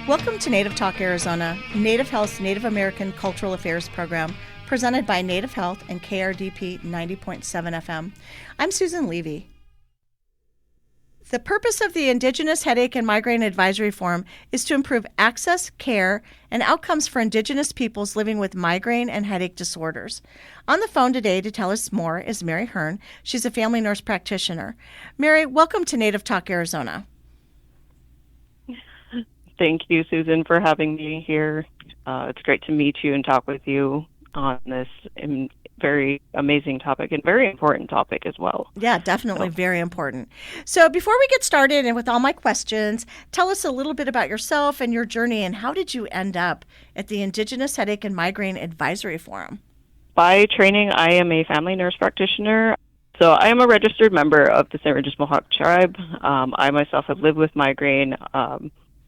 Welcome to Native Talk Arizona, Native Health's Native American Cultural Affairs program, presented by Native Health and KRDP 90.7 FM. I'm Susan Levy. The purpose of the Indigenous Headache and Migraine Advisory Forum is to improve access, care, and outcomes for Indigenous peoples living with migraine and headache disorders. On the phone today to tell us more is Mary Hearn. She's a family nurse practitioner. Mary, welcome to Native Talk Arizona. Thank you, Susan, for having me here. It's great to meet you and talk with you on this very amazing topic and very important topic as well. Yeah, definitely very important. So before we get started and with all my questions, tell us a little bit about yourself and your journey and how did you end up at the Indigenous Headache and Migraine Advisory Forum? By training, I am a family nurse practitioner. So I am a registered member of the St. Regis Mohawk tribe. I myself have lived with migraine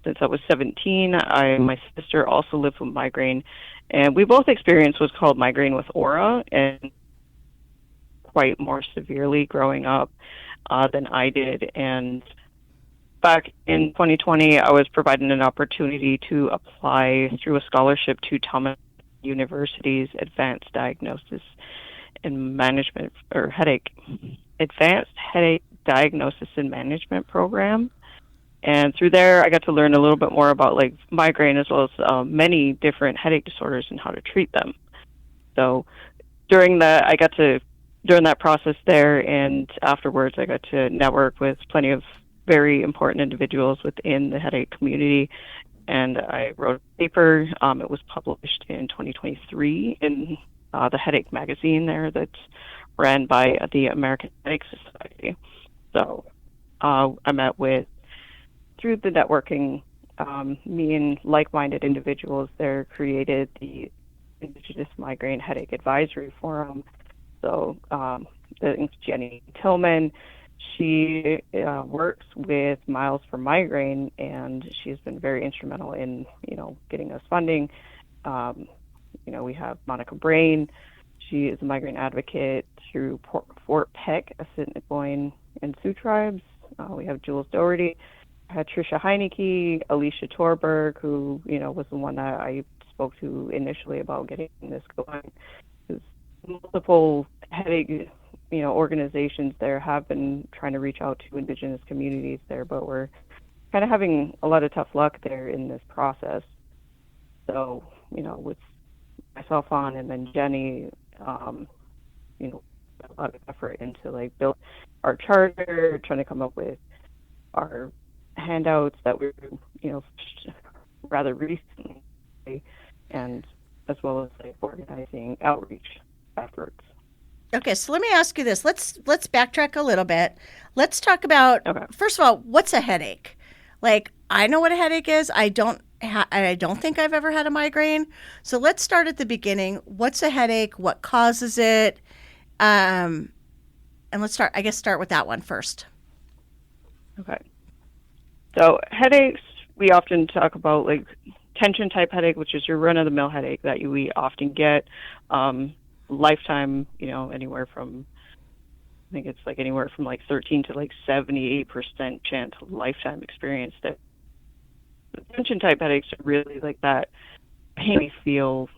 since I was 17. My sister also lived with migraine, and we both experienced what's called migraine with aura, and quite more severely growing up than I did. And back in 2020, I was provided an opportunity to apply through a scholarship to Thomas University's Advanced Diagnosis and Management, or Advanced Headache Diagnosis and Management program. And through there, I got to learn a little bit more about migraine as well as many different headache disorders and how to treat them. So during that process there, and afterwards, I got to network with plenty of very important individuals within the headache community. And I wrote a paper. It was published in 2023 in the Headache magazine there that's ran by the American Headache Society. So I met with, through the networking, me and like-minded individuals there created the Indigenous Migraine Headache Advisory Forum. So Jenny Tillman, she works with Miles for Migraine, and she's been very instrumental in, getting us funding. We have Monica Brain. She is a migraine advocate through Fort Peck, Assiniboine, and Sioux tribes. We have Jules Doherty. I had Trisha Heineke, Alicia Torberg, who, was the one that I spoke to initially about getting this going. There's multiple headache, organizations there have been trying to reach out to Indigenous communities there, but we're kind of having a lot of tough luck there in this process. So, with myself on and then Jenny, a lot of effort into build our charter, trying to come up with our handouts that we rather recently, and as well as organizing outreach efforts. Okay, so let me ask you this. Let's backtrack a little bit. Let's talk about, First of all, what's a headache? I know what a headache is. I don't think I've ever had a migraine. So let's start at the beginning. What's a headache? What causes it? And let's start with that one first. Okay. So headaches, we often talk about tension type headache, which is your run-of-the-mill headache that we often get. Lifetime, anywhere from, I think it's anywhere from 13 to 78% chance of lifetime experience. That the tension type headaches are really that pain we feel,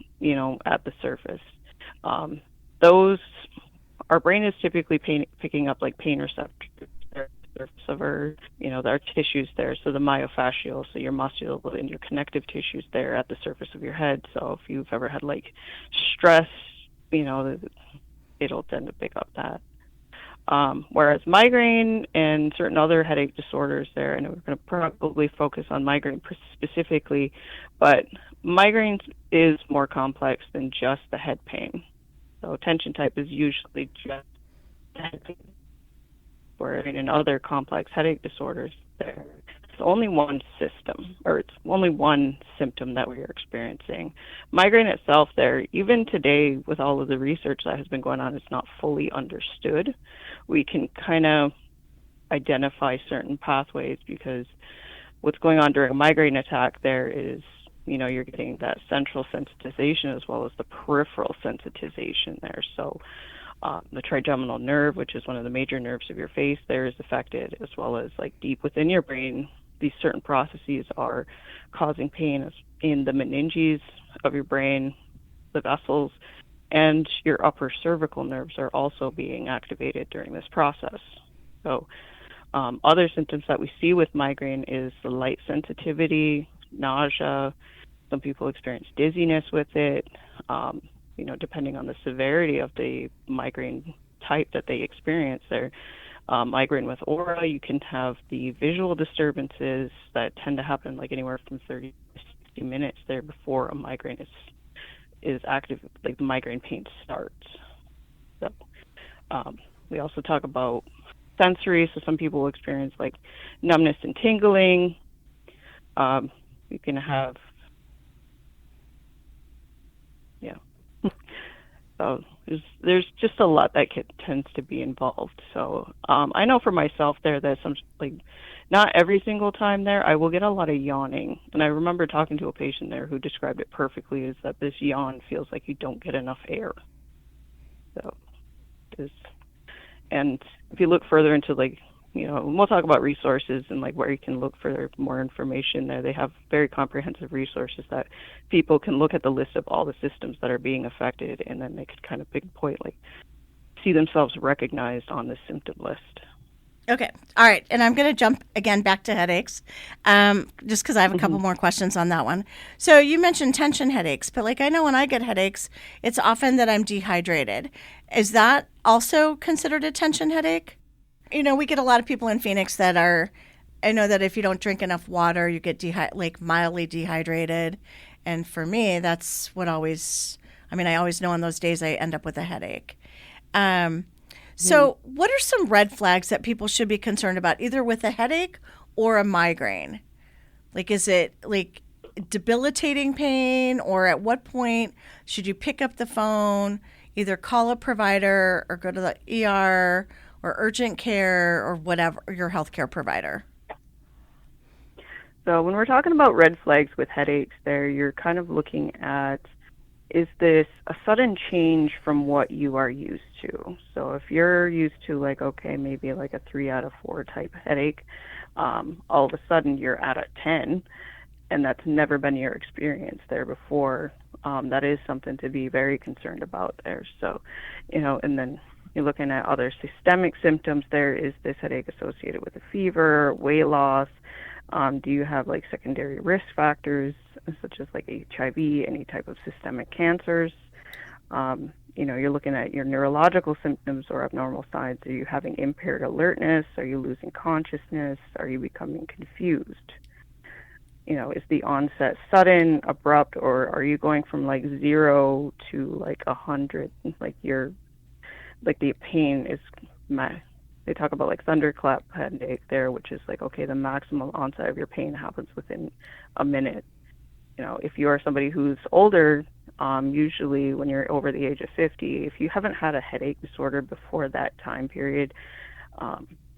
at the surface. Those, our brain is typically picking up pain receptors surface of our, our tissues there. So the myofascial, so your muscular and your connective tissues there at the surface of your head. So if you've ever had stress, it'll tend to pick up that. Whereas migraine and certain other headache disorders there, and we're going to probably focus on migraine specifically, but migraine is more complex than just the head pain. So tension type is usually just head pain. Where in other complex headache disorders, there's only one system, or it's only one symptom that we are experiencing. Migraine itself there, even today with all of the research that has been going on, it's not fully understood. We can kind of identify certain pathways because what's going on during a migraine attack there is, you're getting that central sensitization as well as the peripheral sensitization there. So the trigeminal nerve, which is one of the major nerves of your face, there is affected, as well as deep within your brain, these certain processes are causing pain in the meninges of your brain, the vessels, and your upper cervical nerves are also being activated during this process. So other symptoms that we see with migraine is the light sensitivity, nausea. Some people experience dizziness with it. Depending on the severity of the migraine type that they experience, their migraine with aura, you can have the visual disturbances that tend to happen like anywhere from 30 to 60 minutes there before a migraine is active, like the migraine pain starts. So we also talk about sensory. So some people experience like numbness and tingling. You can have, yeah. So there's just a lot that tends to be involved. So I know for myself there that some, like, not every single time there I will get a lot of yawning. And I remember talking to a patient there who described it perfectly, is that this yawn feels like you don't get enough air. So and if you look further into, like, we'll talk about resources and like where you can look for more information there. They have very comprehensive resources that people can look at the list of all the systems that are being affected, and then they could kind of pinpoint, like, see themselves recognized on this symptom list. Okay. All right. And I'm going to jump again back to headaches, just because I have a couple more questions on that one. So you mentioned tension headaches, but like I know when I get headaches, it's often that I'm dehydrated. Is that also considered a tension headache? We get a lot of people in Phoenix that are, I know that if you don't drink enough water, you get mildly dehydrated. And for me, that's what I always know on those days I end up with a headache. So what are some red flags that people should be concerned about, either with a headache or a migraine? Like, is it like debilitating pain, or at what point should you pick up the phone, either call a provider or go to the ER or urgent care or whatever, or your healthcare provider? So when we're talking about red flags with headaches there, you're kind of looking at, is this a sudden change from what you are used to? So if you're used to, like, okay, maybe like a 3 out of 4 type headache, all of a sudden you're at a 10, and that's never been your experience there before, that is something to be very concerned about there. So, and then you're looking at other systemic symptoms. There is this headache associated with a fever, weight loss. Do you have like secondary risk factors such as like HIV, any type of systemic cancers? You're looking at your neurological symptoms or abnormal signs. Are you having impaired alertness? Are you losing consciousness? Are you becoming confused? Is the onset sudden, abrupt, or are you going from like 0 to like 100? Like the pain is they talk about like thunderclap headache there, which is like, okay, the maximum onset of your pain happens within a minute. If you are somebody who's older, usually when you're over the age of 50, if you haven't had a headache disorder before that time period,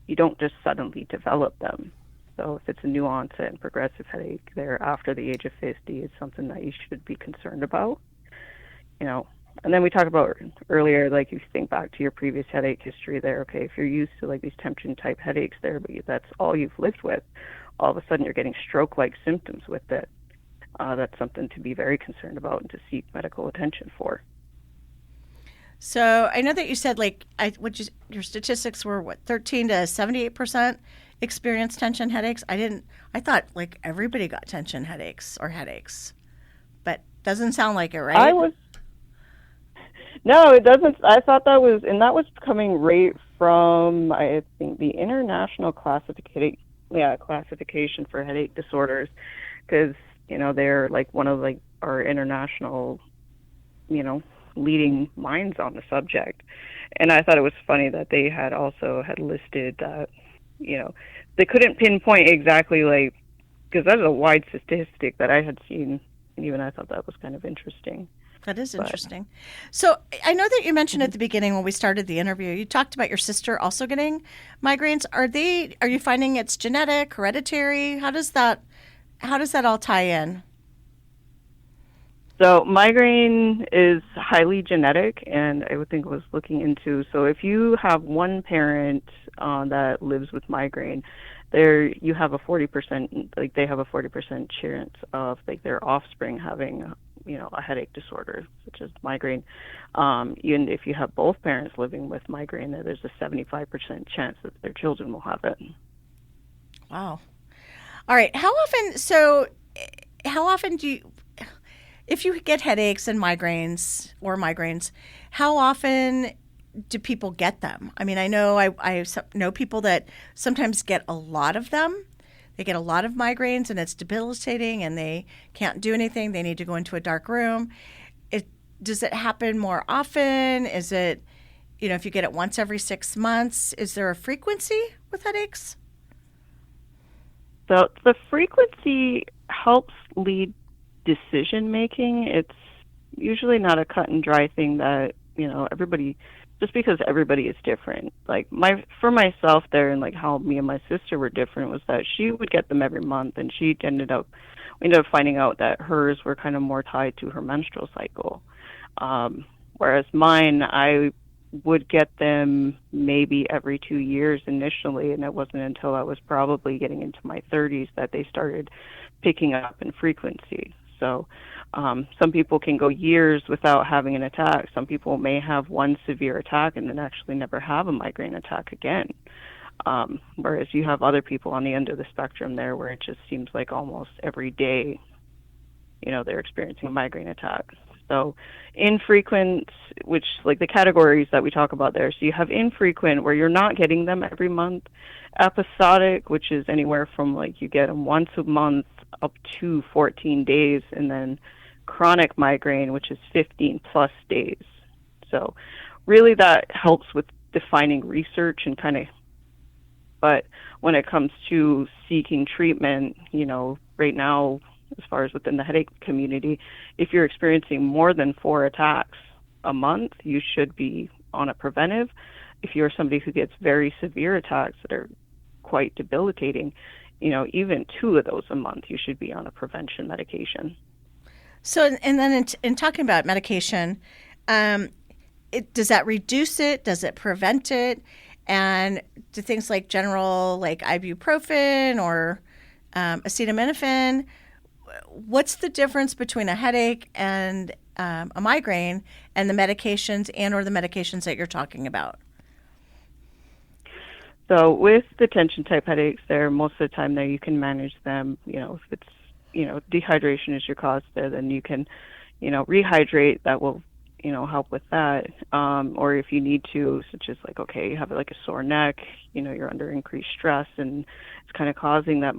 you don't just suddenly develop them. So if it's a new onset and progressive headache there after the age of 50, it's something that you should be concerned about. And then we talked about earlier, like, if you think back to your previous headache history there, okay, if you're used to like these tension type headaches there, but that's all you've lived with, all of a sudden you're getting stroke-like symptoms with it. That's something to be very concerned about and to seek medical attention for. So I know that you said your statistics were 13 to 78% experience tension headaches. I thought like everybody got tension headaches or headaches, but doesn't sound like it, right? No, it doesn't. I thought that was coming right from, I think, the International Classification for Headache Disorders, because, they're like one of like our international, leading minds on the subject. And I thought it was funny that they had listed that, they couldn't pinpoint exactly, like, because that is a wide statistic that I had seen, and even I thought that was kind of interesting. That is interesting. So I know that you mentioned at the beginning when we started the interview, you talked about your sister also getting migraines. Are you finding it's genetic, hereditary? How does that all tie in? So migraine is highly genetic, and I would think was looking into, so if you have one parent that lives with migraine, you have a 40%, like they have a 40% chance of like their offspring having, a headache disorder such as migraine. Even if you have both parents living with migraine, there's a 75% chance that their children will have it. Wow. All right. How often do you, if you get headaches and migraines, how often do people get them? I mean, I know I know people that sometimes get a lot of them. They get a lot of migraines and it's debilitating and they can't do anything. They need to go into a dark room. Does it happen more often? Is it, if you get it once every 6 months, is there a frequency with headaches? So the frequency helps lead decision making. It's usually not a cut and dry thing that, everybody, just because everybody is different. Like for myself there, and like how me and my sister were different was that she would get them every month, and we ended up finding out that hers were kind of more tied to her menstrual cycle. Whereas mine, I would get them maybe every 2 years initially, and it wasn't until I was probably getting into my 30s that they started picking up in frequency. So some people can go years without having an attack. Some people may have one severe attack and then actually never have a migraine attack again. Whereas you have other people on the end of the spectrum there where it just seems like almost every day, they're experiencing a migraine attack. So infrequent, which like the categories that we talk about there. So you have infrequent where you're not getting them every month. Episodic, which is anywhere from like you get them once a month up to 14 days. And then chronic migraine, which is 15 plus days. So really that helps with defining research and but when it comes to seeking treatment, right now, as far as within the headache community, if you're experiencing more than 4 attacks a month, you should be on a preventive. If you're somebody who gets very severe attacks that are quite debilitating, even 2 of those a month, you should be on a prevention medication. So, and then in talking about medication, does that reduce it? Does it prevent it? And do things like general, like ibuprofen or acetaminophen, what's the difference between a headache and a migraine and the medications or the medications that you're talking about? So with the tension type headaches there, most of the time there you can manage them, if it's, dehydration is your cause there, then you can, rehydrate. That will, help with that. Or if you need to, such as like, okay, you have like a sore neck, you're under increased stress and it's kind of causing that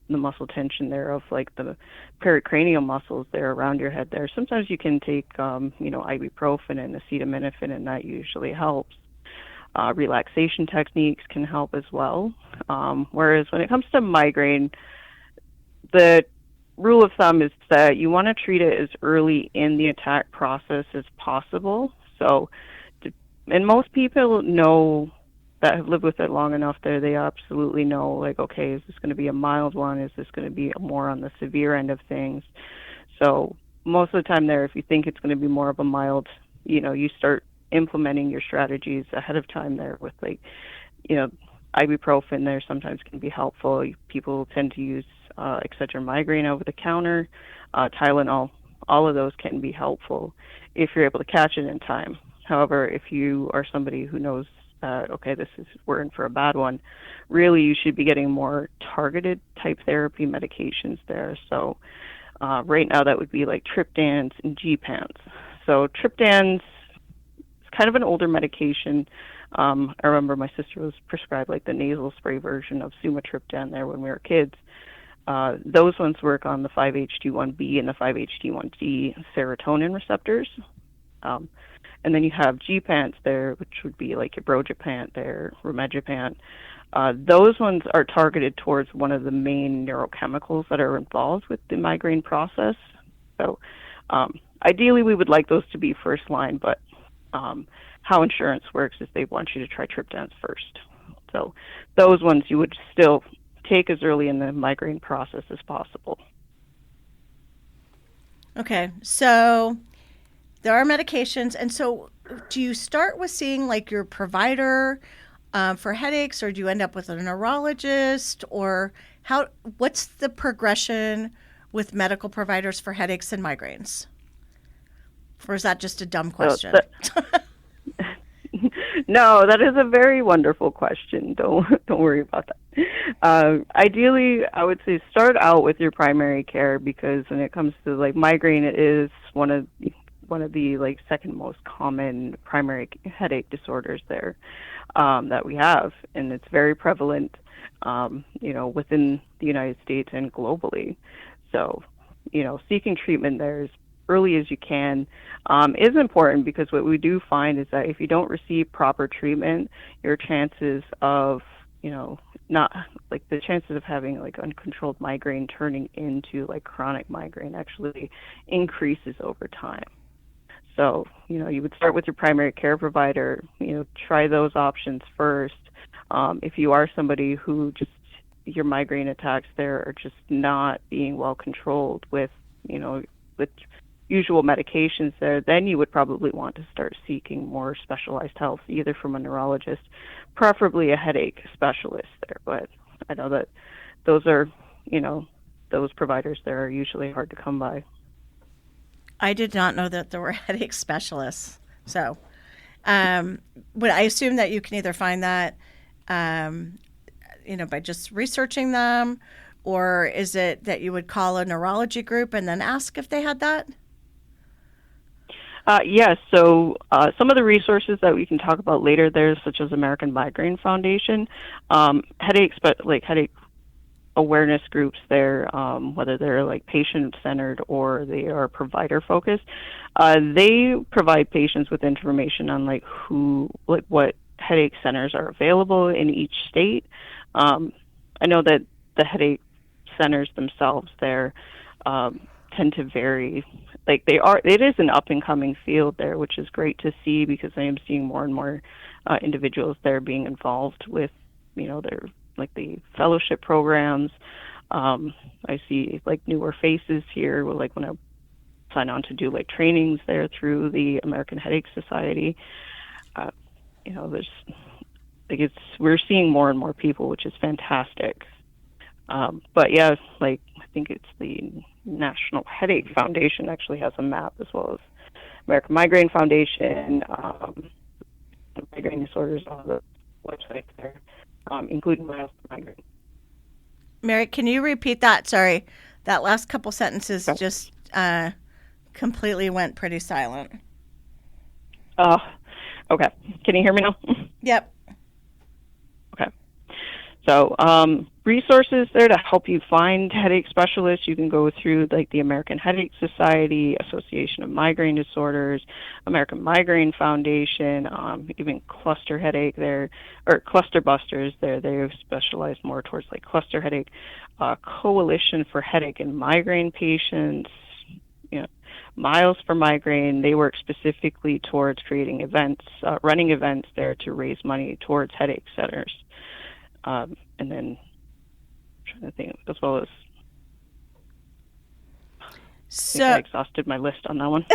the muscle tension there of like the pericranial muscles there around your head there. Sometimes you can take, ibuprofen and acetaminophen, and that usually helps. Relaxation techniques can help as well. Whereas when it comes to migraine, the rule of thumb is that you want to treat it as early in the attack process as possible. So, and most people know that have lived with it long enough there, they absolutely know, like, okay, is this going to be a mild one? Is this going to be more on the severe end of things? So most of the time there, if you think it's going to be more of a mild, you start implementing your strategies ahead of time there with like, ibuprofen there sometimes can be helpful. People tend to use Excedrin migraine over the counter, Tylenol. All of those can be helpful if you're able to catch it in time. However, if you are somebody who knows that, okay, we're in for a bad one, really you should be getting more targeted type therapy medications there. So right now that would be like triptans and Gepants. So triptans is kind of an older medication. I remember my sister was prescribed like the nasal spray version of sumatriptan there when we were kids. Those ones work on the 5-HT1B and the 5-HT1D serotonin receptors. And then you have Gepants there, which would be like your Brogepant there, Rimegepant. Those ones are targeted towards one of the main neurochemicals that are involved with the migraine process. So ideally we would like those to be first line, but how insurance works is they want you to try triptans first. So those ones you would still take as early in the migraine process as possible. Okay, so there are medications, and so do you start with seeing like your provider for headaches, or do you end up with a neurologist, or how? What's the progression with medical providers for headaches and migraines? Or is that just a dumb question? No, that is a very wonderful question. Don't worry about that. Ideally, I would say start out with your primary care, because when it comes to like migraine, it is one of the like second most common primary headache disorders there that we have, and it's very prevalent, within the United States and globally. So, seeking treatment there as early as you can is important, because what we do find is that if you don't receive proper treatment, your chances of, not like the chances of having like uncontrolled migraine turning into like chronic migraine actually increases over time. So, you would start with your primary care provider, try those options first. If you are somebody who just your migraine attacks there are just not being well controlled with usual medications there, then you would probably want to start seeking more specialized help, either from a neurologist, preferably a headache specialist there. But I know that those are, those providers there are usually hard to come by. I did not know that there were headache specialists. So, but I assume that you can either find that, by just researching them, or is it that you would call a neurology group and then ask if they had that? Yes. So some of the resources that we can talk about later there, such as American Migraine Foundation, headache awareness groups there, whether they're like patient-centered or they are provider-focused, they provide patients with information on what headache centers are available in each state. I know that the headache centers themselves there tend to vary. It is an up and coming field there, which is great to see, because I am seeing more and more individuals there being involved with, their the fellowship programs. I see newer faces here, when I sign on to do trainings there through the American Headache Society. We're seeing more and more people, which is fantastic. But yeah, I think it's the National Headache Foundation actually has a map, as well as American Migraine Foundation, migraine disorders on the website there, including miles for migraine. Mary, can you repeat that? Sorry, that last couple sentences just completely went pretty silent. Okay. Can you hear me now? Yep. Okay. So resources there to help you find headache specialists. You can go through the American Headache Society, Association of Migraine Disorders, American Migraine Foundation, even Cluster Headache there, or Cluster Busters there. They specialize more towards cluster headache. Coalition for Headache and Migraine Patients, Miles for Migraine. They work specifically towards creating events, running events there to raise money towards headache centers. And then I'm trying to think, as well as I exhausted my list on that one.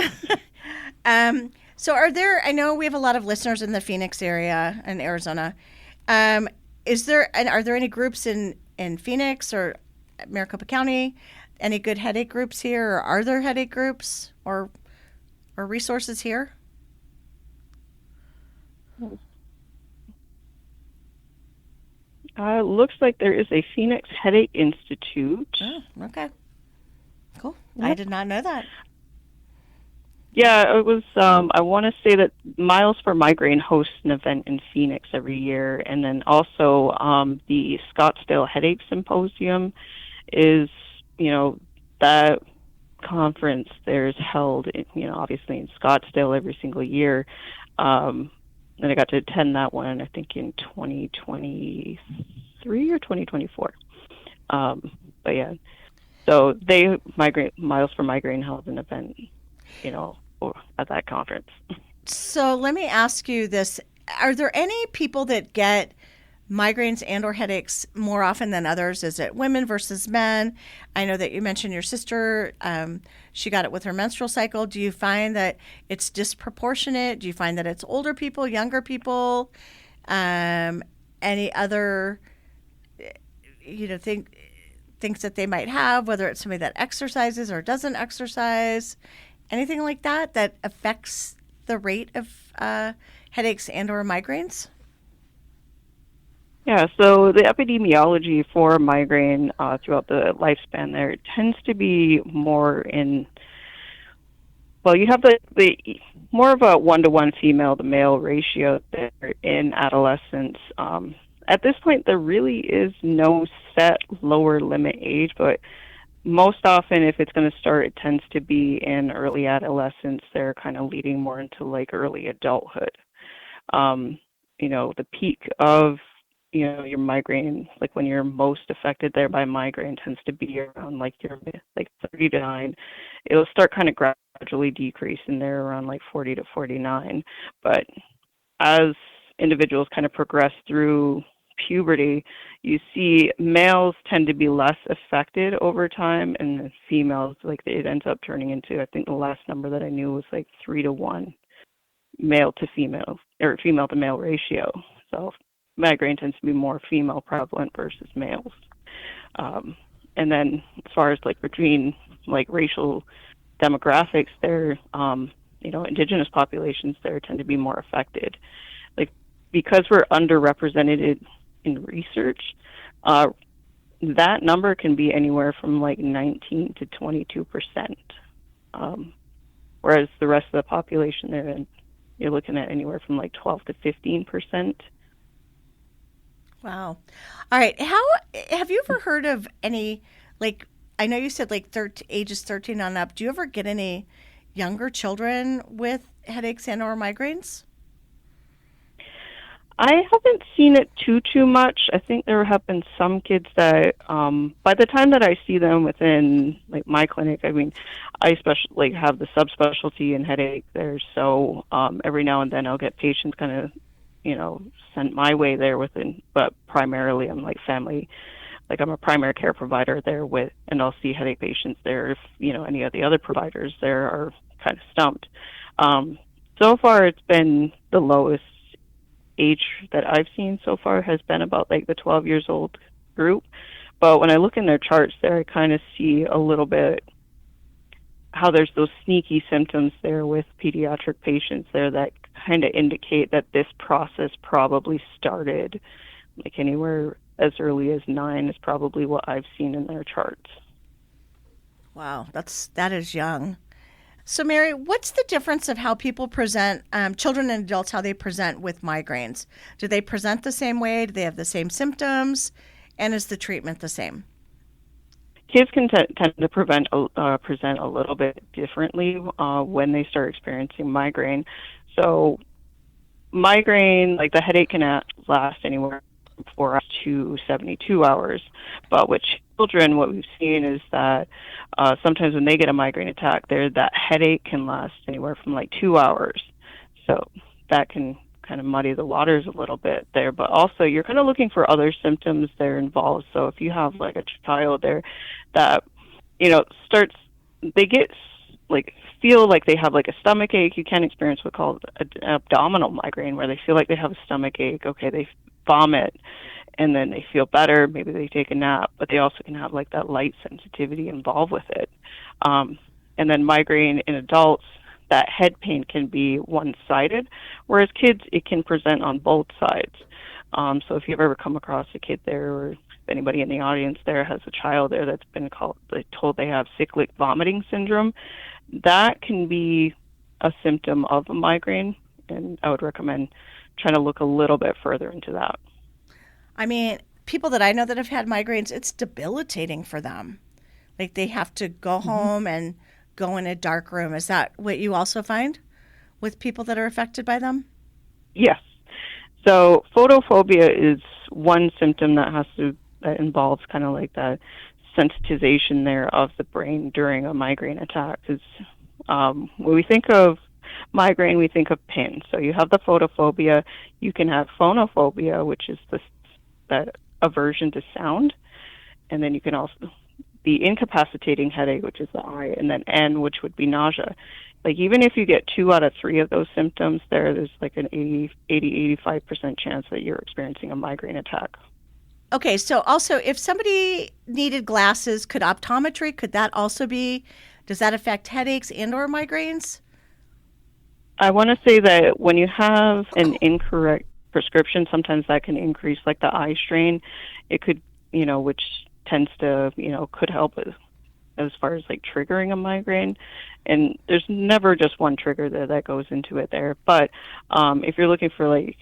So are there, I know we have a lot of listeners in the Phoenix area in Arizona. Are there any groups in Phoenix or Maricopa County? Any good headache groups here? Or are there headache groups or resources here? Looks like there is a Phoenix Headache Institute. Oh, okay. Cool. Yep. I did not know that. Yeah, it was, I want to say that Miles for Migraine hosts an event in Phoenix every year. And then also the Scottsdale Headache Symposium is, that conference there is held, obviously in Scottsdale every single year. And I got to attend that one, I think, in 2023 or 2024. But yeah, so Miles for Migraine held an event, at that conference. So let me ask you this. Are there any people that get migraines and or headaches more often than others? Is it women versus men? I know that you mentioned your sister. She got it with her menstrual cycle. Do you find that it's disproportionate? Do you find that it's older people, younger people? Um, any other, things that they might have, whether it's somebody that exercises or doesn't exercise, anything like that that affects the rate of headaches and or migraines? Yeah, so the epidemiology for migraine throughout the lifespan there tends to be more in, well, you have the more of a 1-to-1 female to male ratio there in adolescence. At this point, there really is no set lower limit age, but most often, if it's going to start, it tends to be in early adolescence. They're kind of leading more into like early adulthood. um, the peak of, your migraine, like when you're most affected there by migraine tends to be around like your like 39. It'll start kind of gradually decreasing there around like 40 to 49. But as individuals kind of progress through puberty, you see males tend to be less affected over time, and females, like it ends up turning into, I think the last number that I knew was like 3-to-1 male to female or female to male ratio. So migraine tends to be more female prevalent versus males. And then as far as like between like racial demographics, there, indigenous populations there tend to be more affected. Like because we're underrepresented in research, that number can be anywhere from like 19 to 22%. Whereas the rest of the population there, you're looking at anywhere from like 12 to 15%. Wow. All right. How have you ever heard of any, like, I know you said like ages 13 on up. Do you ever get any younger children with headaches and or migraines? I haven't seen it too much. I think there have been some kids that, by the time that I see them within like my clinic, I mean, I like have the subspecialty in headache there, so every now and then I'll get patients kind of, sent my way there within, but primarily I'm like family, like I'm a primary care provider there with, and I'll see headache patients there if any of the other providers there are kind of stumped. So far, it's been the lowest age that I've seen so far has been about like the 12 years old group. But when I look in their charts there, I kind of see a little bit how there's those sneaky symptoms there with pediatric patients there that kind of indicate that this process probably started like anywhere as early as 9 is probably what I've seen in their charts. Wow, that is young. So, Mary, what's the difference of how people present, children and adults, how they present with migraines? Do they present the same way? Do they have the same symptoms? And is the treatment the same? Kids can tend to present a little bit differently when they start experiencing migraine. So migraine, like the headache can last anywhere from 4 hours to 72 hours. But with children, what we've seen is that sometimes when they get a migraine attack, that headache can last anywhere from like 2 hours. So that can kind of muddy the waters a little bit there. But also, you're kind of looking for other symptoms that are involved. So if you have like a child there that, starts, they get like feel like they have like a stomach ache, you can experience what's called an abdominal migraine, where they feel like they have a stomach ache. Okay, they vomit and then they feel better. Maybe they take a nap, but they also can have like that light sensitivity involved with it. And then migraine in adults, that head pain can be one-sided, whereas kids, it can present on both sides. So if you've ever come across a kid there, or if anybody in the audience there has a child there that's been told they have cyclic vomiting syndrome, that can be a symptom of a migraine, and I would recommend trying to look a little bit further into that. I mean, people that I know that have had migraines, it's debilitating for them. Like they have to go home and go in a dark room. Is that what you also find with people that are affected by them? Yes. So photophobia is one symptom that involves kind of like that sensitization there of the brain during a migraine attack. Because when we think of migraine, we think of pins. So you have the photophobia. You can have phonophobia, which is that aversion to sound, and then you can also the incapacitating headache, which is the I, and then N, which would be nausea. like even if you get 2 out of 3 of those symptoms, there's like an 85% chance that you're experiencing a migraine attack. Okay, so also if somebody needed glasses, could that also be, does that affect headaches and or migraines? I want to say that when you have an incorrect prescription, sometimes that can increase like the eye strain. It could, which tends to, could help as far as like triggering a migraine. And there's never just one trigger there that goes into it there. But if you're looking for like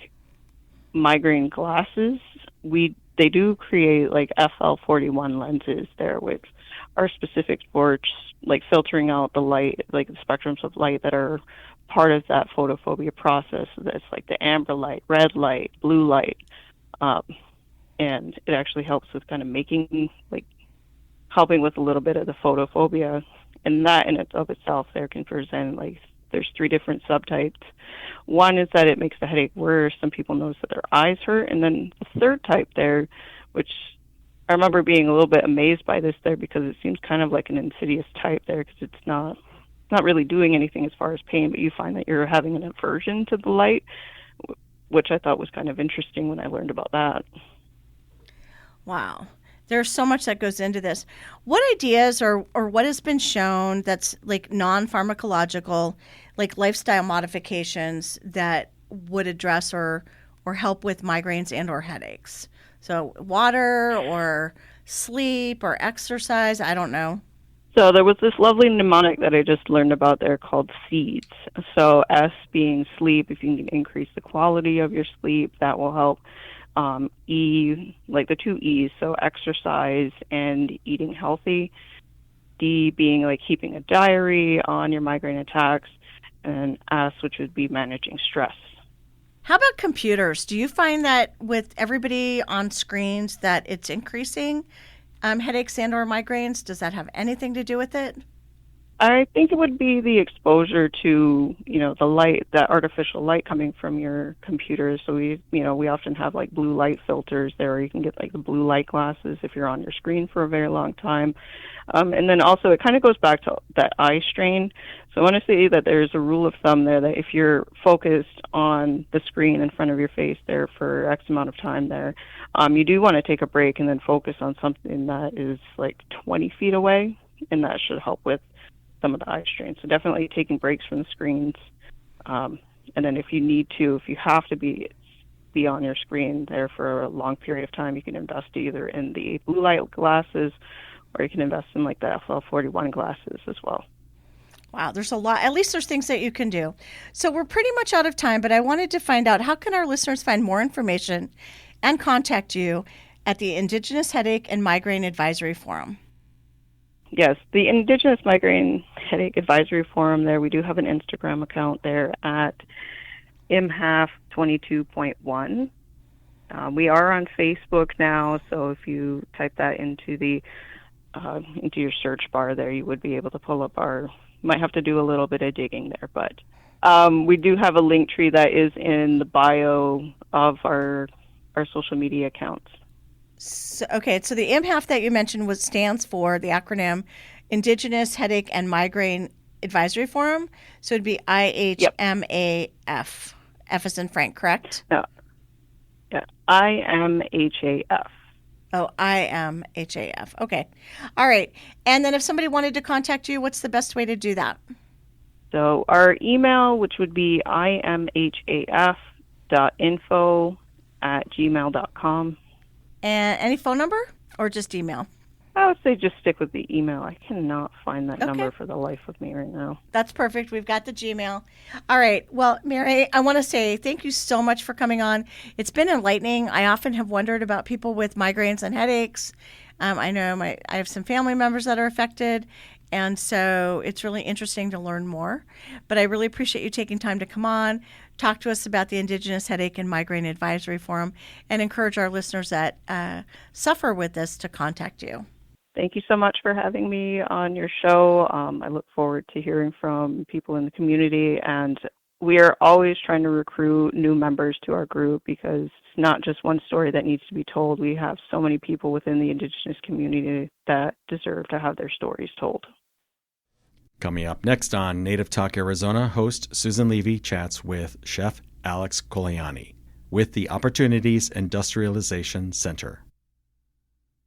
migraine glasses, they do create like FL41 lenses there, which are specific for like filtering out the light, like the spectrums of light that are part of that photophobia process. That's like the amber light, red light, blue light, um, and it actually helps with kind of helping with a little bit of the photophobia. And that in and of itself there can present like there's 3 different subtypes. One is that it makes the headache worse. Some people notice that their eyes hurt. And then the third type there, which I remember being a little bit amazed by this there because it seems kind of like an insidious type there because it's not really doing anything as far as pain, but you find that you're having an aversion to the light, which I thought was kind of interesting when I learned about that. Wow. There's so much that goes into this. What ideas or what has been shown that's like non-pharmacological, like lifestyle modifications that would address or help with migraines and or headaches? So water or sleep or exercise, I don't know. So there was this lovely mnemonic that I just learned about there called SEEDS. So S being sleep, if you can increase the quality of your sleep, that will help. E, like the 2 E's, so exercise and eating healthy. D being like keeping a diary on your migraine attacks, and S, which would be managing stress. How about computers? Do you find that with everybody on screens that it's increasing headaches and or migraines? Does that have anything to do with it? I think it would be the exposure to, the light, that artificial light coming from your computer. So we often have like blue light filters there, or you can get like the blue light glasses if you're on your screen for a very long time. And then also it kind of goes back to that eye strain. So I want to say that there's a rule of thumb there that if you're focused on the screen in front of your face there for X amount of time there, you do want to take a break and then focus on something that is like 20 feet away, and that should help with some of the eye strain. So definitely taking breaks from the screens. And then if you have to be on your screen there for a long period of time, you can invest either in the blue light glasses or you can invest in like the FL41 glasses as well. Wow, there's a lot. At least there's things that you can do. So we're pretty much out of time, but I wanted to find out, how can our listeners find more information and contact you at the Indigenous Headache and Migraine Advisory Forum? Yes, the Indigenous Migraine Headache Advisory Forum there, we do have an Instagram account there at imhalf22.1. We are on Facebook now, so if you type that into your search bar there, you would be able to pull up might have to do a little bit of digging there, but we do have a link tree that is in the bio of our social media accounts. So the IMHAF that you mentioned stands for the acronym Indigenous Headache and Migraine Advisory Forum. So it'd be IHMAF. F as in Frank, correct? No. Yeah. IMHAF. Oh, IMHAF. Okay. All right. And then if somebody wanted to contact you, what's the best way to do that? So our email, which would be imhaf.info@gmail.com. And any phone number or just email? I would say just stick with the email. I cannot find that number for the life of me right now. That's perfect. We've got the Gmail. All right. Well, Mary, I want to say thank you so much for coming on. It's been enlightening. I often have wondered about people with migraines and headaches. I know I have some family members that are affected, and so it's really interesting to learn more. But I really appreciate you taking time to come on, talk to us about the Indigenous Headache and Migraine Advisory Forum, and encourage our listeners that suffer with this to contact you. Thank you so much for having me on your show. I look forward to hearing from people in the community, and we are always trying to recruit new members to our group because it's not just one story that needs to be told. We have so many people within the Indigenous community that deserve to have their stories told. Coming up next on Native Talk Arizona, host Susan Levy chats with Chef Alex Coliani with the Opportunities Industrialization Center.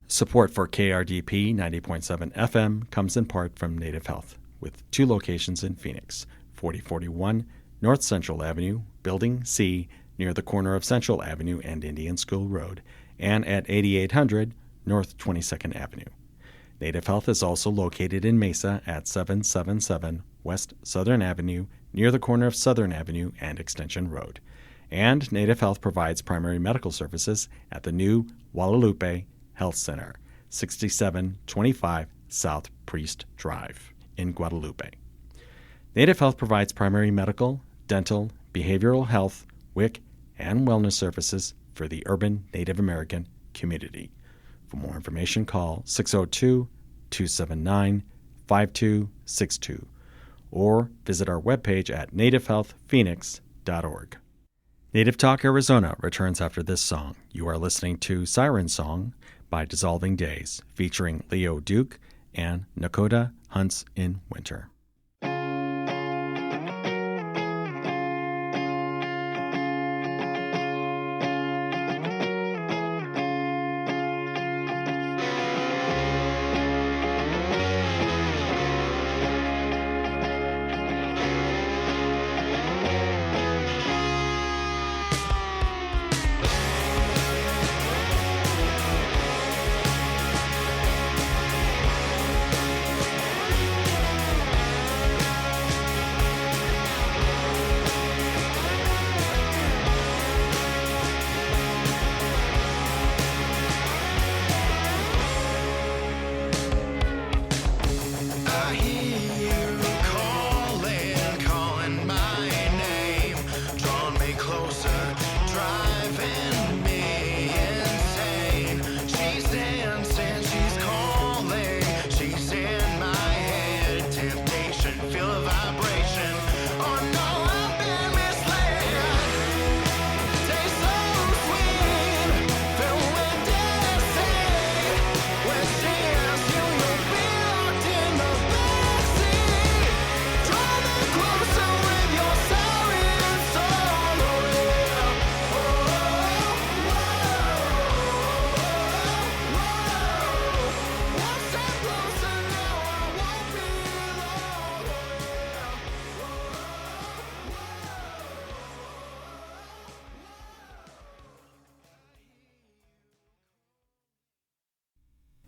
Support for KRDP 90.7 FM comes in part from Native Health, with 2 locations in Phoenix, 4041 North Central Avenue, Building C, near the corner of Central Avenue and Indian School Road, and at 8800 North 22nd Avenue. Native Health is also located in Mesa at 777 West Southern Avenue, near the corner of Southern Avenue and Extension Road. And Native Health provides primary medical services at the new Guadalupe Health Center, 6725 South Priest Drive in Guadalupe. Native Health provides primary medical, dental, behavioral health, WIC, and wellness services for the urban Native American community. For more information, call 602-279-5262 or visit our webpage at nativehealthphoenix.org. Native Talk Arizona returns after this song. You are listening to Siren Song by Dissolving Days, featuring Leo Duke and Nakota Hunts in Winter.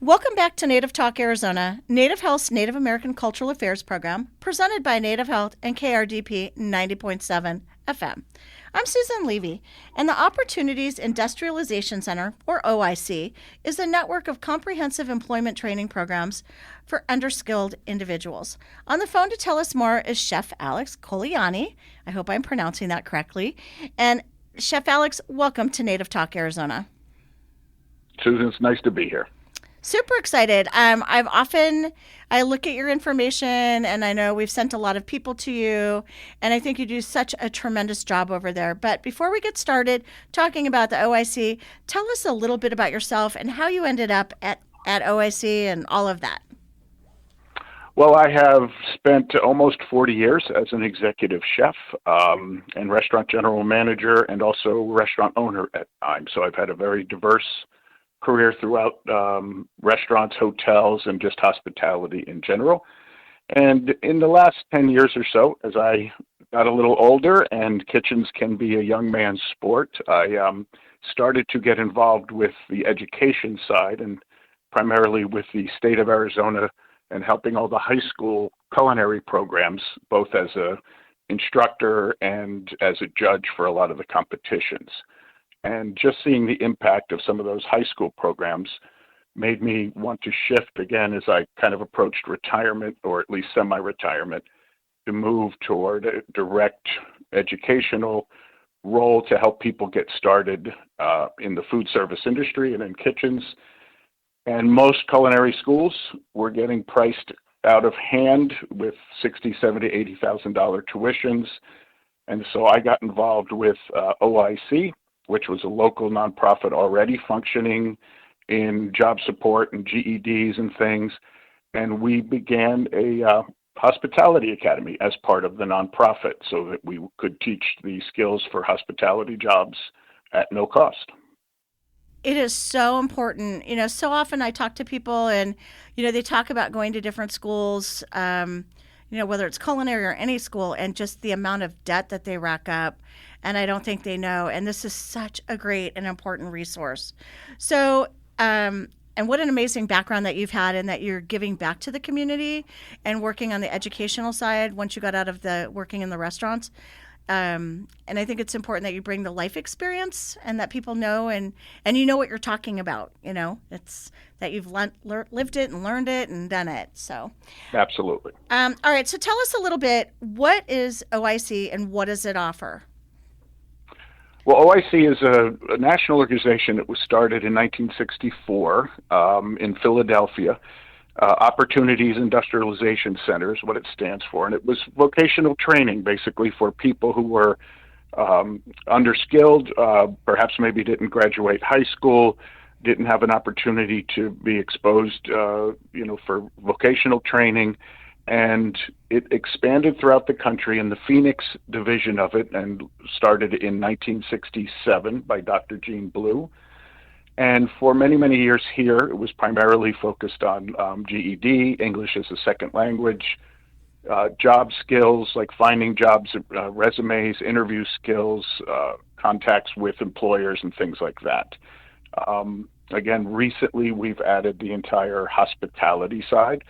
Welcome back to Native Talk Arizona, Native Health's Native American Cultural Affairs program, presented by Native Health and KRDP 90.7 FM. I'm Susan Levy, and the Opportunities Industrialization Center, or OIC, is a network of comprehensive employment training programs for underskilled individuals. On the phone to tell us more is Chef Alex Coliani. I hope I'm pronouncing that correctly. And Chef Alex, welcome to Native Talk Arizona. Susan, it's nice to be here. Super excited. I look at your information, and I know we've sent a lot of people to you, and I think you do such a tremendous job over there. But before we get started talking about the OIC, tell us a little bit about yourself and how you ended up at OIC and all of that. Well, I have spent almost 40 years as an executive chef and restaurant general manager and also restaurant owner at times. So I've had a very diverse career throughout restaurants, hotels, and just hospitality in general. And in the last 10 years or so, as I got a little older and kitchens can be a young man's sport, I started to get involved with the education side and primarily with the state of Arizona and helping all the high school culinary programs, both as a instructor and as a judge for a lot of the competitions. And just seeing the impact of some of those high school programs made me want to shift again as I kind of approached retirement, or at least semi-retirement, to move toward a direct educational role to help people get started in the food service industry and in kitchens. And most culinary schools were getting priced out of hand with $60,000, $70,000, $80,000 tuitions. And so I got involved with OIC, which was a local nonprofit already functioning in job support and GEDs and things. And we began a hospitality academy as part of the nonprofit so that we could teach the skills for hospitality jobs at no cost. It is so important. So often I talk to people and, they talk about going to different schools, whether it's culinary or any school, and just the amount of debt that they rack up. And I don't think they know. And this is such a great and important resource. So, and what an amazing background that you've had and that you're giving back to the community and working on the educational side once you got out of the working in the restaurants. And I think it's important that you bring the life experience and that people know and you know what you're talking about. It's that you've lived it and learned it and done it. So, absolutely. All right. So tell us a little bit. What is OIC and what does it offer? Well, OIC is a national organization that was started in 1964 in Philadelphia. Opportunities Industrialization Center is what it stands for, and it was vocational training basically for people who were underskilled, perhaps maybe didn't graduate high school, didn't have an opportunity to be exposed, for vocational training, and it expanded throughout the country in the Phoenix division of it, and started in 1967 by Dr. Gene Blue. And for many, many years here, it was primarily focused on GED, English as a second language, job skills like finding jobs, resumes, interview skills, contacts with employers, and things like that. Again, recently we've added the entire hospitality side.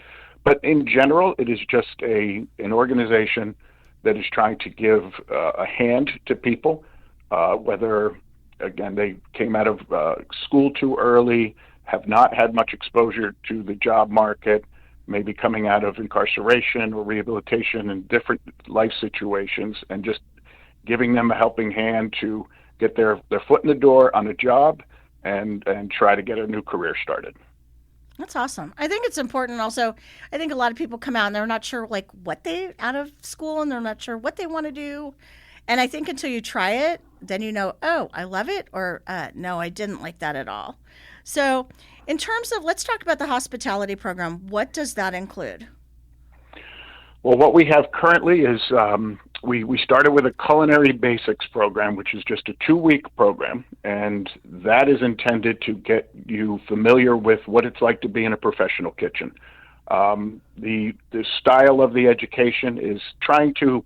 But in general, it is just an organization that is trying to give a hand to people, whether again, they came out of school too early, have not had much exposure to the job market, maybe coming out of incarceration or rehabilitation in different life situations, and just giving them a helping hand to get their foot in the door on a job and try to get a new career started. That's awesome. I think it's important also. I think a lot of people come out and they're not sure what they out of school and they're not sure what they want to do. And I think until you try it, then oh, I love it, or no, I didn't like that at all. So in terms of, let's talk about the hospitality program. What does that include? Well, what we have currently is we started with a culinary basics program, which is just a 2-week program, and that is intended to get you familiar with what it's like to be in a professional kitchen. The style of the education is trying to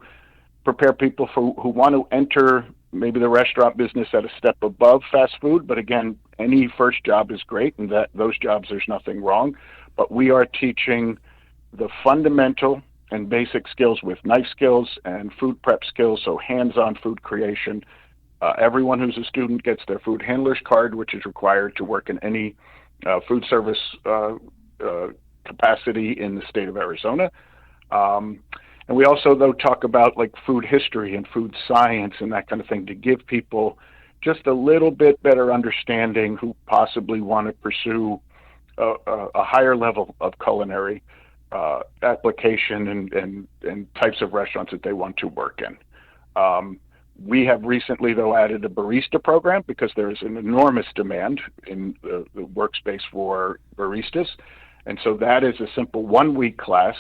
prepare people who want to enter maybe the restaurant business at a step above fast food. But again, any first job is great, and that those jobs, there's nothing wrong. But we are teaching the fundamental and basic skills with knife skills and food prep skills, so hands-on food creation. Everyone who's a student gets their food handler's card, which is required to work in any food service capacity in the state of Arizona. And we also, though, talk about food history and food science and that kind of thing to give people just a little bit better understanding who possibly want to pursue a higher level of culinary application and types of restaurants that they want to work in. We have recently, though, added a barista program because there is an enormous demand in the workspace for baristas. And so that is a simple 1-week class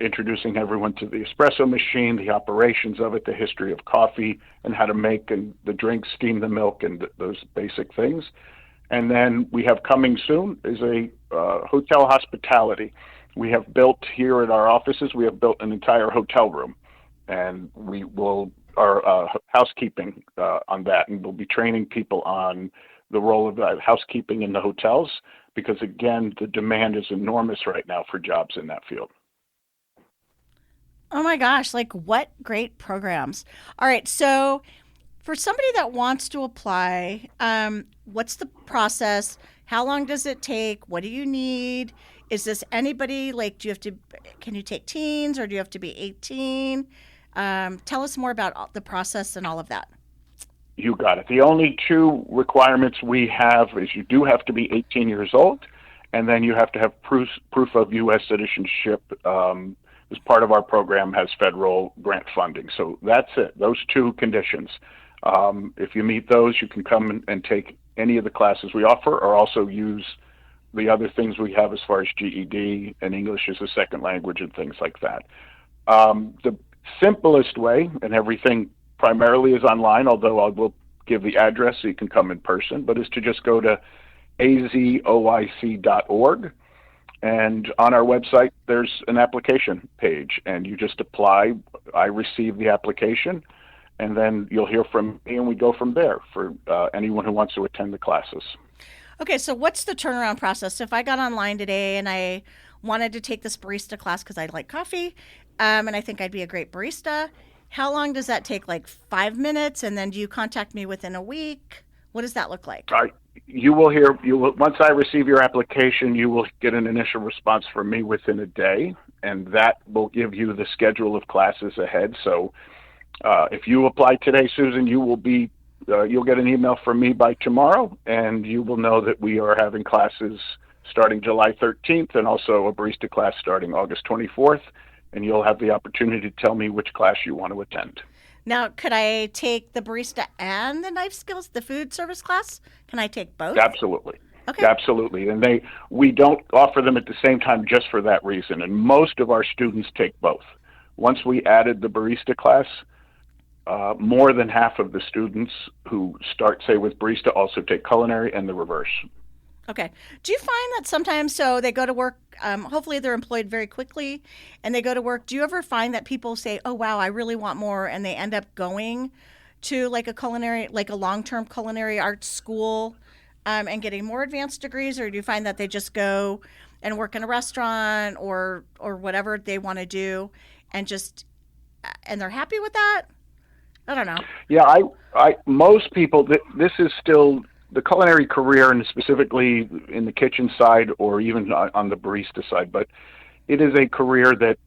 introducing everyone to the espresso machine, the operations of it, the history of coffee, and how to make and the drinks, steam the milk, and those basic things. And then we have coming soon is a hotel hospitality. We have built here at our offices, we have built an entire hotel room, and we will our housekeeping on that, and we'll be training people on the role of housekeeping in the hotels because, again, the demand is enormous right now for jobs in that field. Oh my gosh, what great programs. All right, so for somebody that wants to apply, what's the process? How long does it take? What do you need? Is this anybody, can you take teens or do you have to be 18? Tell us more about the process and all of that. You got it. The only 2 requirements we have is you do have to be 18 years old, and then you have to have proof of U.S. citizenship. As part of our program has federal grant funding. So that's it, those 2 conditions. If you meet those, you can come and take any of the classes we offer, or also use the other things we have as far as GED and English as a second language and things like that. The simplest way, and everything primarily is online, although I will give the address so you can come in person, but is to just go to azoic.org. And on our website, there's an application page, and you just apply. I receive the application, and then you'll hear from me, and we go from there for anyone who wants to attend the classes. Okay, so what's the turnaround process? So if I got online today and I wanted to take this barista class because I like coffee, and I think I'd be a great barista, how long does that take? Like 5 minutes, and then do you contact me within a week? What does that look like? You will hear. Once I receive your application, you will get an initial response from me within a day, and that will give you the schedule of classes ahead. So, if you apply today, Susan, you'll get an email from me by tomorrow, and you will know that we are having classes starting July 13th, and also a barista class starting August 24th, and you'll have the opportunity to tell me which class you want to attend. Now, could I take the barista and the knife skills, the food service class? Can I take both? Absolutely. Okay. Absolutely. And we don't offer them at the same time just for that reason. And most of our students take both. Once we added the barista class, more than half of the students who start, say, with barista also take culinary, and the reverse. Okay. Do you find that sometimes, so they go to work, hopefully they're employed very quickly, and they go to work. Do you ever find that people say, oh, wow, I really want more, and they end up going to like a long-term culinary arts school and getting more advanced degrees, or do you find that they just go and work in a restaurant or whatever they want to do and they're happy with that? I don't know. Yeah, most people, this is still the culinary career, and specifically in the kitchen side or even on the barista side, but it is a career that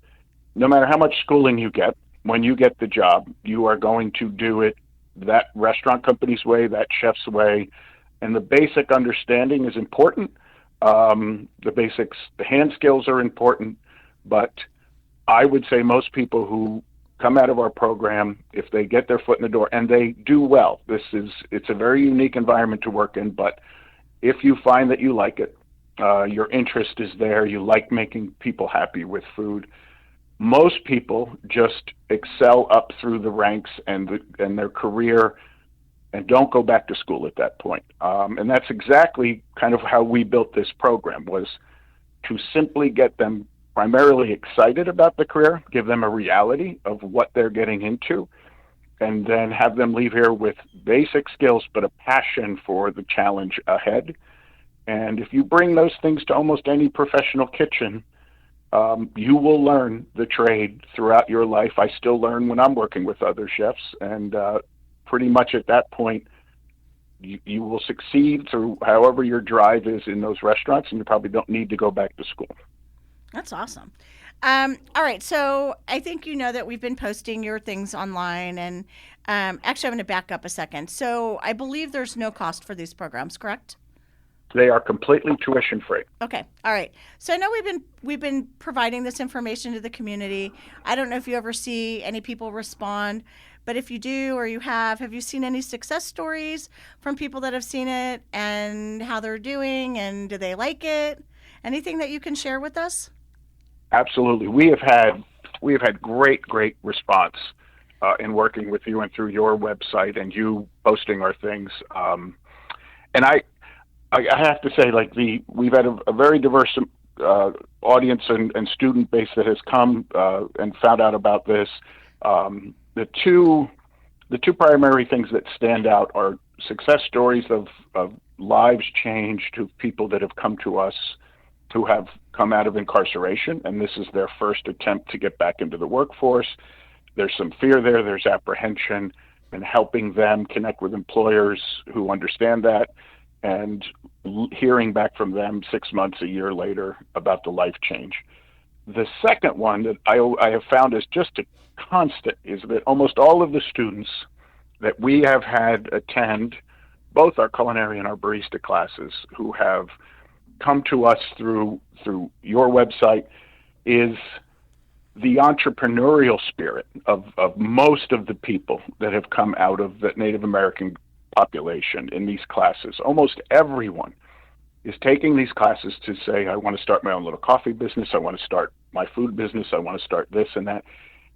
no matter how much schooling you get, when you get the job, you are going to do it that restaurant company's way, that chef's way, and the basic understanding is important. The basics, the hand skills are important, but I would say most people who come out of our program, if they get their foot in the door, and they do well, it's a very unique environment to work in, but if you find that you like it, your interest is there, you like making people happy with food, most people just excel up through the ranks and their career and don't go back to school at that point. And that's exactly kind of how we built this program, was to simply get them primarily excited about the career, give them a reality of what they're getting into, and then have them leave here with basic skills but a passion for the challenge ahead. And if you bring those things to almost any professional kitchen, you will learn the trade throughout your life. I still learn when I'm working with other chefs, and pretty much at that point, you will succeed through however your drive is in those restaurants, and you probably don't need to go back to school. That's awesome. All right, so I think you know that we've been posting your things online, and actually I'm going to back up a second. So I believe there's no cost for these programs, correct? They are completely tuition free. Okay. All right. So I know we've been providing this information to the community. I don't know if you ever see any people respond, but if you do, or have you seen any success stories from people that have seen it and how they're doing, and do they like it? Anything that you can share with us? Absolutely. We have had great response in working with you and through your website and you posting our things. And I have to say, we've had a very diverse audience and student base that has come and found out about this. The two primary things that stand out are success stories of lives changed to people that have come to us who have come out of incarceration, and this is their first attempt to get back into the workforce. There's some fear there, there's apprehension, and helping them connect with employers who understand that, and hearing back from them 6 months, a year later about the life change. The second one that I have found is just a constant is that almost all of the students that we have had attend both our culinary and our barista classes who have come to us through your website is the entrepreneurial spirit of most of the people that have come out of the Native American population in these classes. Almost everyone is taking these classes to say, I want to start my own little coffee business. I want to start my food business. I want to start this and that.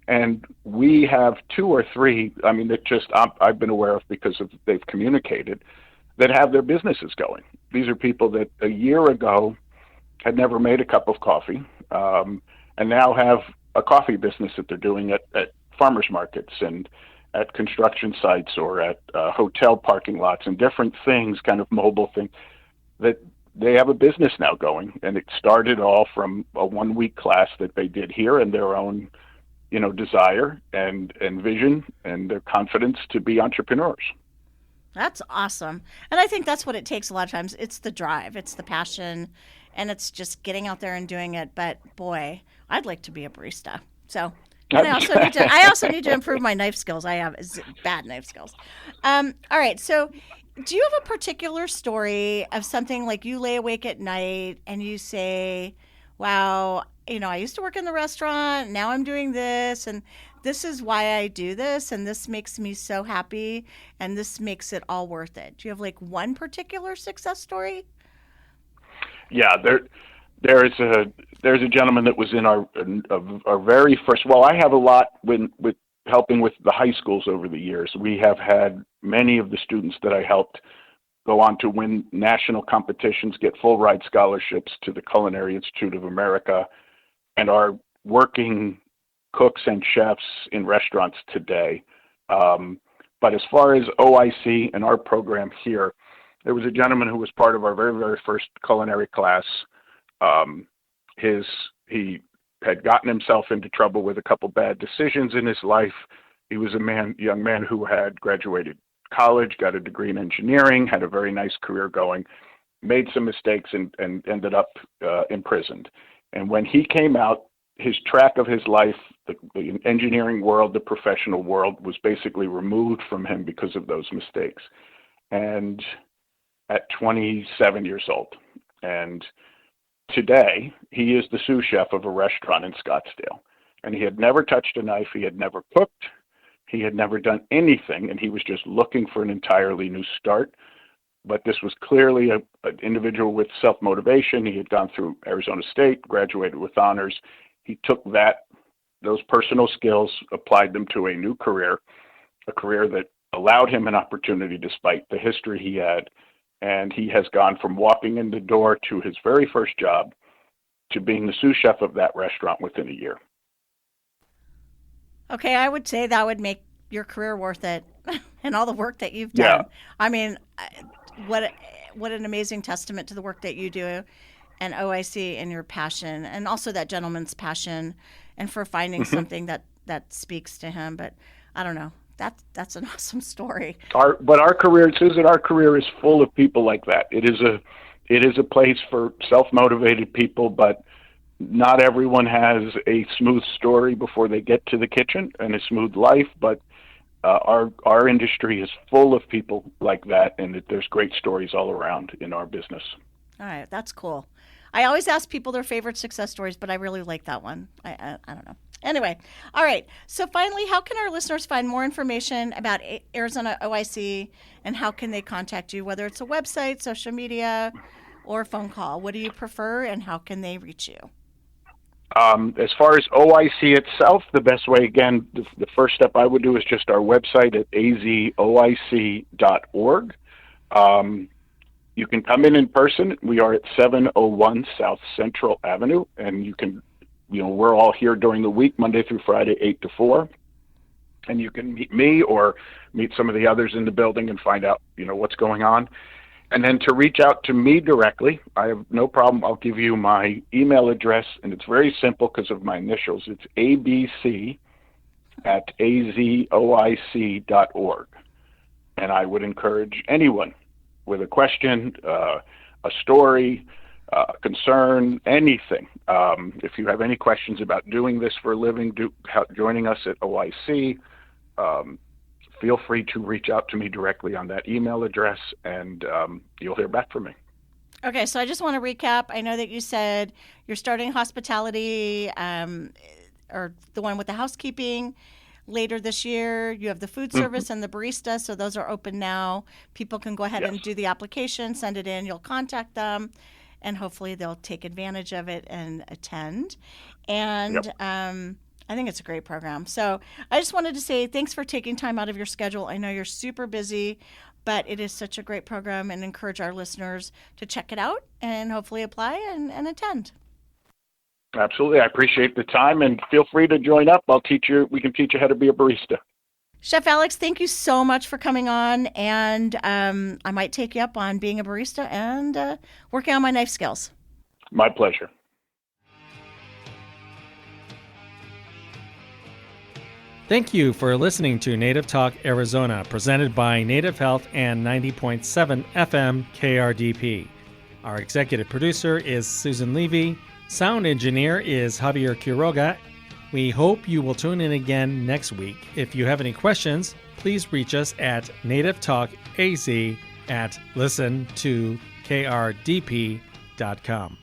And we have 2 or 3, I mean, that just I've been aware of because of they've communicated, that have their businesses going. These are people that a year ago had never made a cup of coffee, and now have a coffee business that they're doing at farmers markets and at construction sites or at hotel parking lots and different things, kind of mobile things, that they have a business now going. And it started all from a 1-week class that they did here and their own, desire and vision and their confidence to be entrepreneurs. That's awesome. And I think that's what it takes a lot of times. It's the drive, it's the passion, and it's just getting out there and doing it. But boy, I'd like to be a barista. So, and I also need to improve my knife skills. I have bad knife skills. All right. So, do you have a particular story of something like you lay awake at night and you say, wow, I used to work in the restaurant. Now I'm doing this, and this is why I do this, and this makes me so happy, and this makes it all worth it. Do you have like one particular success story? Yeah, there's a gentleman that was in our very first. Well, I have a lot with helping with the high schools over the years. We have had many of the students that I helped go on to win national competitions, get full ride scholarships to the Culinary Institute of America, and are working cooks and chefs in restaurants today. But as far as OIC and our program here, there was a gentleman who was part of our very, very first culinary class. He had gotten himself into trouble with a couple bad decisions in his life. He was a young man who had graduated college, got a degree in engineering, had a very nice career going, made some mistakes and ended up imprisoned. And when he came out, his track of his life, the engineering world, the professional world, was basically removed from him because of those mistakes. And at 27 years old. And today, he is the sous chef of a restaurant in Scottsdale. And he had never touched a knife. He had never cooked. He had never done anything. And he was just looking for an entirely new start. But this was clearly an individual with self-motivation. He had gone through Arizona State, graduated with honors. He took those personal skills, applied them to a new career, a career that allowed him an opportunity despite the history he had. And he has gone from walking in the door to his very first job to being the sous chef of that restaurant within a year. Okay, I would say that would make your career worth it and all the work that you've done. Yeah. I mean, what an amazing testament to the work that you do and OIC and your passion, and also that gentleman's passion, and for finding something that speaks to him. But I don't know. That's an awesome story. But our career, Susan, our career is full of people like that. It is a place for self-motivated people, but not everyone has a smooth story before they get to the kitchen and a smooth life. But our industry is full of people like that, and there's great stories all around in our business. All right, that's cool. I always ask people their favorite success stories, but I really like that one. I don't know. Anyway, all right. So finally, how can our listeners find more information about Arizona OIC, and how can they contact you, whether it's a website, social media, or a phone call? What do you prefer, and how can they reach you? As far as OIC itself, the best way, again, the first step I would do is just our website at azoic.org. You can come in person. We are at 701 South Central Avenue, and you can, we're all here during the week, Monday through Friday, 8 to 4. And you can meet me or meet some of the others in the building and find out, what's going on. And then to reach out to me directly, I have no problem. I'll give you my email address, and it's very simple because of my initials. It's abc@azoic.org. And I would encourage anyone with a question, a story, concern, anything. If you have any questions about doing this for a living, joining us at OIC, feel free to reach out to me directly on that email address, and you'll hear back from me. Okay, so I just want to recap. I know that you said you're starting hospitality, or the one with the housekeeping. later this year. You have the food service and the barista, so those are open now. People can go ahead and do the application, send it in. You'll contact them, and hopefully they'll take advantage of it and attend. And I think it's a great program. So I just wanted to say thanks for taking time out of your schedule. I know you're super busy, but it is such a great program, and encourage our listeners to check it out and hopefully apply and attend. Absolutely. I appreciate the time, and feel free to join up. We can teach you how to be a barista. Chef Alex, thank you so much for coming on, and I might take you up on being a barista and working on my knife skills. My pleasure. Thank you for listening to Native Talk Arizona, presented by Native Health and 90.7 FM KRDP. Our executive producer is Susan Levy. Sound engineer is Javier Quiroga. We hope you will tune in again next week. If you have any questions, please reach us at nativetalkaz@listen2krdp.com.